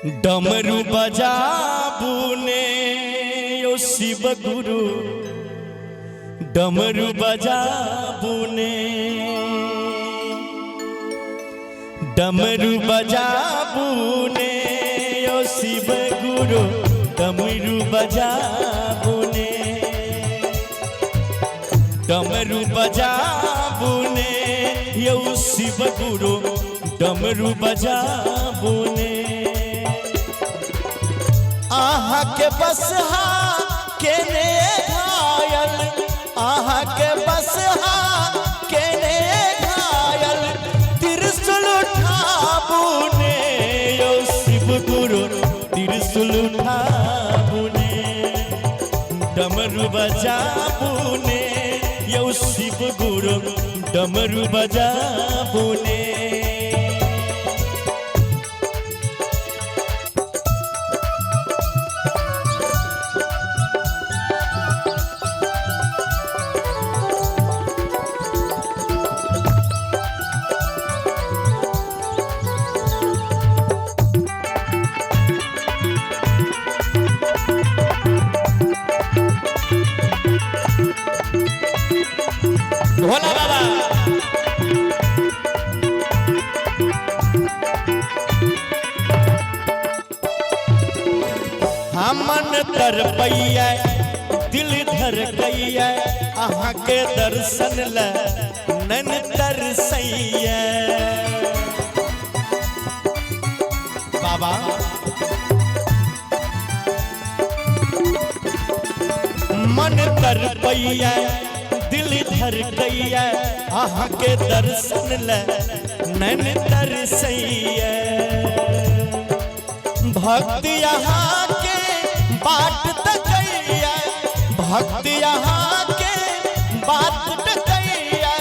डमरू बजाबूने यो शिव गुरु डमरू बजाबूने डमरू बजाबूने यो शिव गुरु डमरू बजाबूने डमरू बजाबूने यो शिव गुरु डमरू बजाबूने आहा के बस हा के ने घायल आहा के बस हा के ने घायल त्रिशूल उठाबूने यो शिव गुरु त्रिशूल उठाबूने डमरू बजाबूने यो शिव गुरु डमरू बजाबूने भोला बाबा हमन तरपैया दिल धर गैया आहा के दर्शन ल नन तरसैया बाबा मन तरपैया दिल धर गैया आहा के दर्शन ल नैन तरसैया भक्त यहाँ के बाट तकैया भक्त यहाँ के बाट तकैया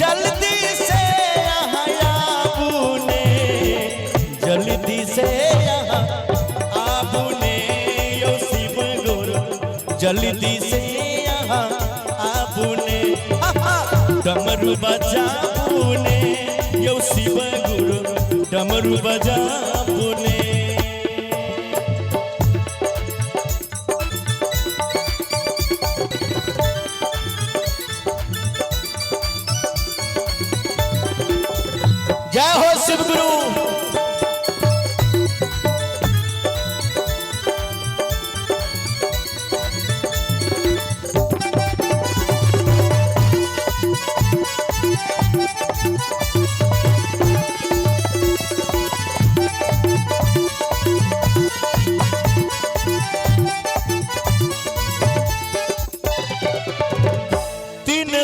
जल्दी से यहाँ आबूने जल्दी से यहाँ आबूने यो शिव गुरु जल्दी से यहाँ आबूने डमरू बजाबूने यो शिव गुरु डमरू बजाबूने जय हो शिव गुरु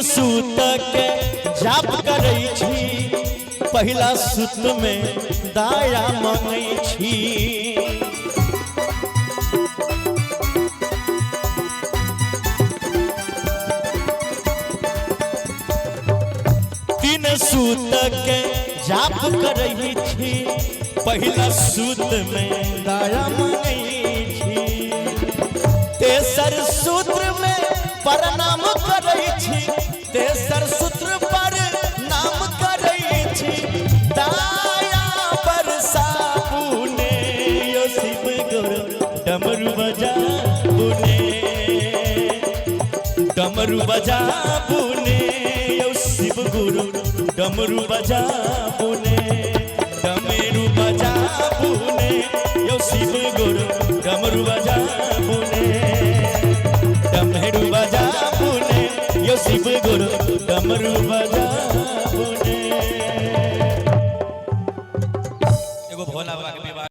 सूत के जाप करै छी पहिला सूत में दाया मांगै छी तीन सूत के जाप करै छी पहिला सूत में दाया मांगै छी तेसर सूत्र में प्रणाम करै छी तेसर सूत्र पर नाम करै छी दाया बरसाबूने यो शिव गुरु डमरू बजाबूने डमरू बजाबूने यो शिव गुरु डमरू बजाबूने डमरू बजाबूने यो शिव गुरु डमरू बजाबूने डमरू बजाबूने यो शिव गुरु डमरू बजा